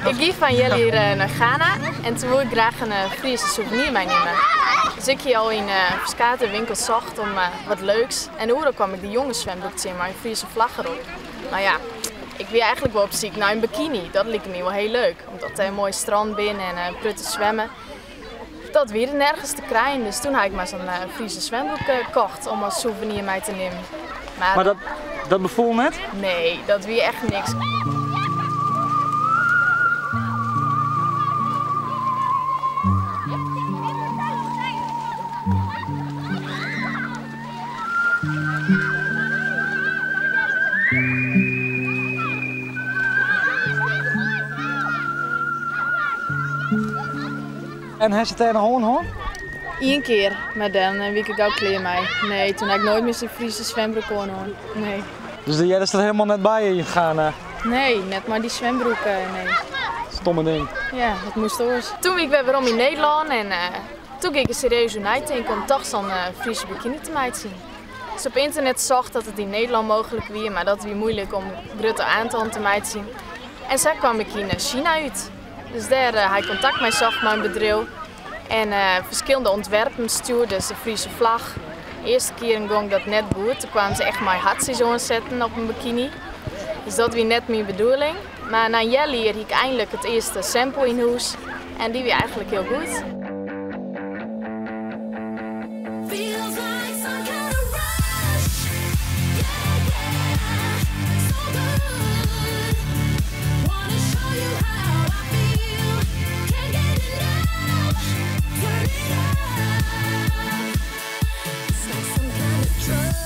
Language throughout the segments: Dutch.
Ik ga van jullie hier naar Ghana en toen wil ik graag een Friese souvenir meenemen. Dus ik hier al in verschillende winkels zocht om wat leuks. En hoe kwam ik die jongenszwembroek zien, maar een Friese vlag erop. Nou ja, ik wil eigenlijk wel op zoek naar een bikini. Dat leek me wel heel leuk, omdat er een mooi strand binnen en prutten zwemmen. Dat weer nergens te krijgen, dus toen heb ik maar zo'n Friese zwembroek gekocht om als souvenir mee te nemen. Maar dat bevoel net? Nee, dat weer echt niks. En hij zit er nog hoor? Eén keer, maar dan wie ik ook kleer mee. Nee, toen heb ik nooit meer zo'n Friese zwembroek aan. Nee. Dus jij is er helemaal net bij je gaan? Nee, net maar die zwembroek, nee. Stomme ding. Ja, dat moest oors. Toen ben ik weer waarom in Nederland en toen ging ik er serieus uit en kon toch zo'n Friese bikini te mij zien. Dus op internet zocht dat het in Nederland mogelijk was, maar dat was moeilijk om grote aantallen te mij zien. En zo kwam ik in China uit. Dus daar had ik contact met mijn bedrijf. En verschillende ontwerpen stuurde, dus de Friese vlag. De eerste keer ging dat net goed. Toen kwamen ze echt mijn hartjes aanzetten op een bikini. Dus dat was net mijn bedoeling. Maar na een jaar hier heb ik eindelijk het eerste sample in huis. En die was eigenlijk heel goed.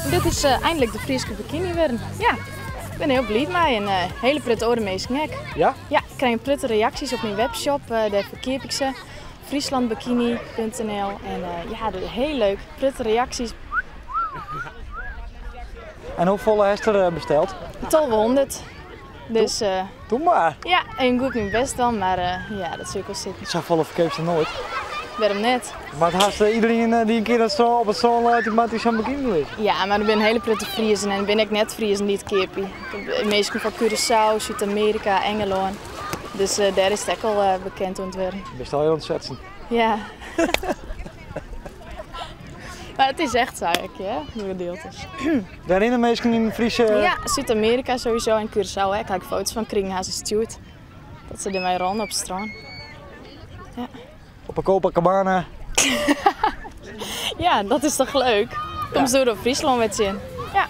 Dit is eindelijk de Friese bikini weer. Ja, ik ben heel blij mee en hele prutte oormeesken. Ja? Ja, ik krijg prutte reacties op mijn webshop, daar verkeer ik ze. frieslandbikini.nl en ja, heel leuk. Prutte reacties. En hoeveel heeft er besteld? 1200. Dus Doe maar. ja, en goed mijn best dan, maar ja, dat zul ik wel zitten. Zo volle verkeerd er nooit. Waarom net? Maar het haast iedereen die een keer op het strand automatisch zo'n bikini ligt. Ja, maar er zijn hele prutte Friesen en ben ik net Friesen niet keepie. Meestal van Curaçao, Zuid-Amerika, Engeland. Dus daar is het ook al bekend ontwerpen. Best al heel ontzettend. Ja. Maar het is echt zo eigenlijk, ja, de gedeeltes. Daarin meestal in Friese... Ja, Zuid-Amerika sowieso en Curaçao. Ik kijk foto's van Kringhaas en Stuart. Dat ze ermee ronden op het strand. Ja. Op een Copacabana. Ja, dat is toch leuk? Kom ze door op Friesland met zin. Ja.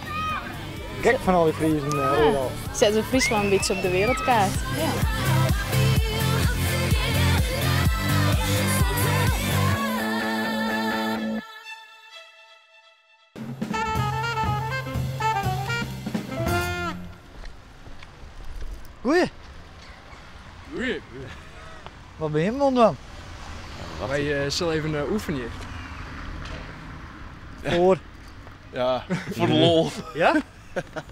Gek van al die Friesen overal. Zetten we Friesland een beetje op de wereldkaart. Ja. Goeie. Goeie. Wat ben je man dan? Wij zullen even oefenen hier. Voor? Ja, voor de lol. Ja?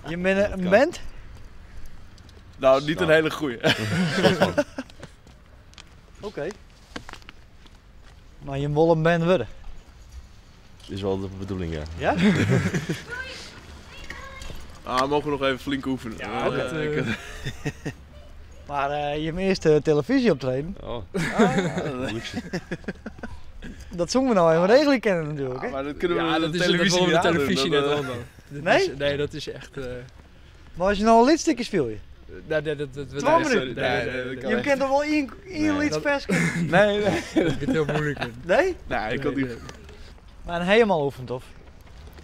Je bent een band? Nou, niet een hele goeie. Oké. Maar je wil een band worden? Is wel de bedoeling, ja. Ja? Mogen we nog even flink oefenen. Ja, Maar je eerste televisieoptreden, Oh. dat zongen we nou even redelijk kennen natuurlijk. Hè? Maar dat kunnen we Ja, op dat de is de televisie niet televisie net aandoen. al dan. Nee? Nee, dat is echt... Maar als je nou een liedstykje speel je? dat 12 minuten? Nee, dat kan Je echt. kent toch wel één lied dat- vers? Nee. Dat is heel moeilijk. Nee? Nee, ik kan niet. Maar helemaal oefent of?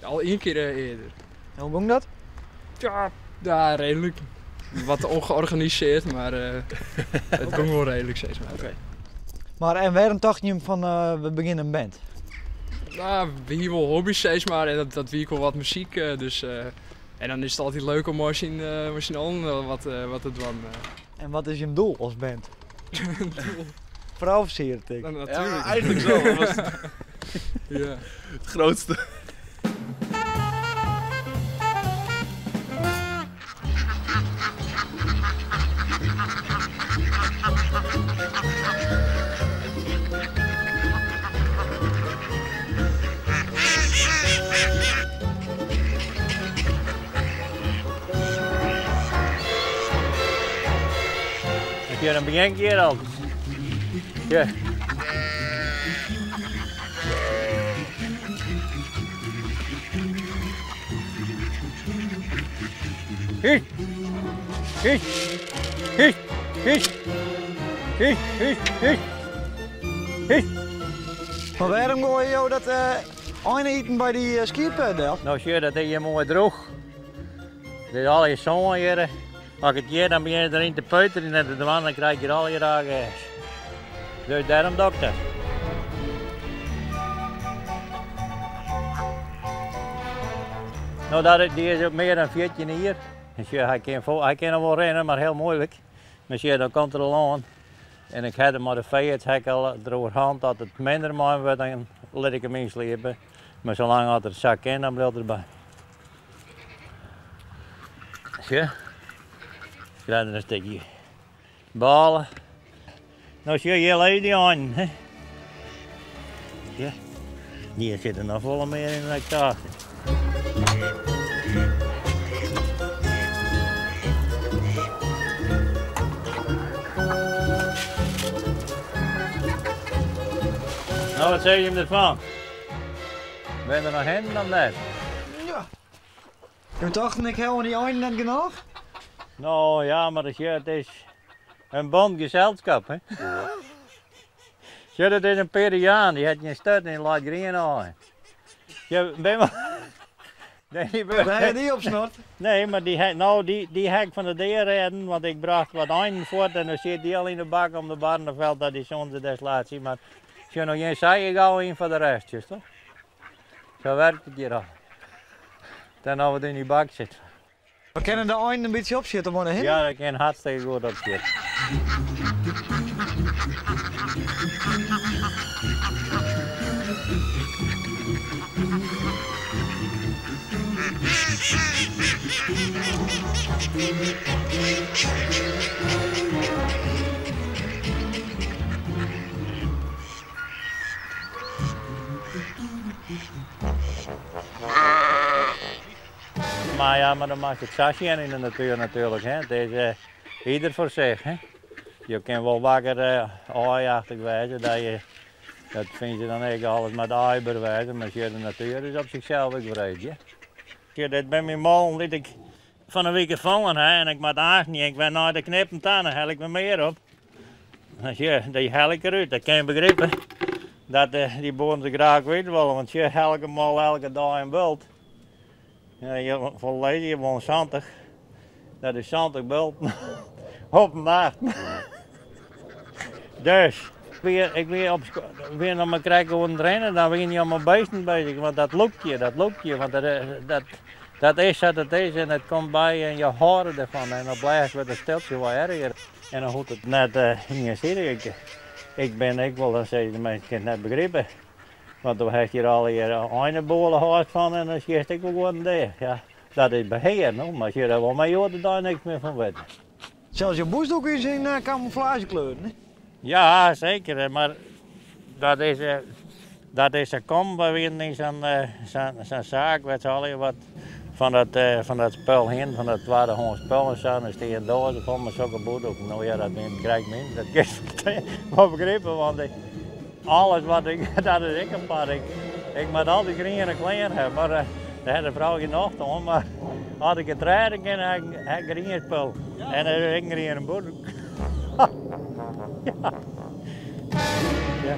Al één keer eerder. En hoe ging dat? Ja, redelijk. Wat ongeorganiseerd, maar het ging wel redelijk steeds maar. Oké. Maar en waarom dacht je van we beginnen een band? Nou, we hier wel hobby's steeds maar en dat wie ik wel wat muziek, dus... en dan is het altijd leuk om als je al wat te doen. En wat is je doel als band? Vrouwenversieren denk ik. Dan natuurlijk. Ja, eigenlijk zo. Dat was Ja. het grootste. Heb je dan begin keer al. Ja. Hé, hé, hé, hé, hé, hé, hé, hé. Maar waarom gooi je jou dat eten bij die skipedel? Nou zie je, dat is hier mooi droog. Dit is al je zon hier. Als ik het hier dan begin je erin te peuteren en de man, dan krijg je al je dagen. Dus daarom dokter. Nou, die is ook meer dan 14 hier. Dus hij kan nog wel rennen, maar heel moeilijk. Dus dan komt er al aan. En ik had hem maar de vijand, heb al hand dat het minder man wordt, dan laat ik hem inslepen. Maar zolang had er een zak in, dan blijft er erbij. Zie je? Ik krijg er een stukje balen. Nou zie je, hier leid die aan. Hè? Ja. Hier zit er nog wel meer in de kaart. Nou, wat zeg je hem ervan? Ben je er nog heen dan dat? Ja. Je dacht ik helemaal die eind net genoeg? Nou ja, maar het is een bond gezelschap, hè? Ja, dat is een Periaan, die had je een stad in laat green aan. Ja, ben maar... Nee, Ben je die op snort? Nee, maar die hek van de deur redden, want ik bracht wat einden voort en dan zit die al in de bak om de Barneveld, dat is onze deslatie. Maar als je nog geen saaie gauw in voor de rest, just, toch? Zo werkt het hier al. Dan als we in die bak zitten. We kunnen de eind een beetje opzitten, maar heen. Ja, dat kan hartstikke goed opzitten. Maar ja, maar dan maakt het sasje in de natuur natuurlijk. Hè. Het is ieder voor zich. Hè. Je kan wel wakker aaiachtig wijzen, dat vind je dan eigenlijk alles met aiber wijzen, maar de natuur is op zichzelf ook vreed. Ja, dit bij mijn molen liet ik van een week vangen en ik maak eigenlijk niet. Ik ben naar de knippen dan hel ik me meer op. Dus ja, die hel ik eruit, dat kan je begrijpen. Dat die boeren ze graag weten willen, want je elke mal elke dag in bult. Ja, je volledig, je woont 70. Dat is 70 bult op een dag. Dus, ik weer naar me kijken hoe het rennen, dan ben je niet aan mijn beesten bezig, want dat lukt je, want dat is wat het is en het komt bij en je hoort ervan en dan blijft het een steltje wat erger. En dan moet het net niet zitten. Ik wil dan zeggen, de mensen kunnen het net begrijpen. Want dan heb je er al je eindenbolen gehad van en dan schiet ik wel gewoon daar. Ja, dat is beheer, no? Maar als je er wel mee hoort, dan niks meer van weten. Zelfs je boesdoek is in camouflagekleuren, hè? Ja, zeker, maar dat is een kom bij zo'n zaak, weet je al, wat van dat spul heen, van dat tweede gewoon spul en zo, dan steen je dozen vol met zulke boerdoek. Nou ja, dat krijg ik niet, dat kan je wel begrijpen, want alles wat dat is ik een paar. Ik moet altijd groene kleren hebben, maar daar had de vrouw geen nacht om, maar had ik het rijden kan, heb ik groene spul. En dan heb ik een groene boerdoek. Ja. Ja.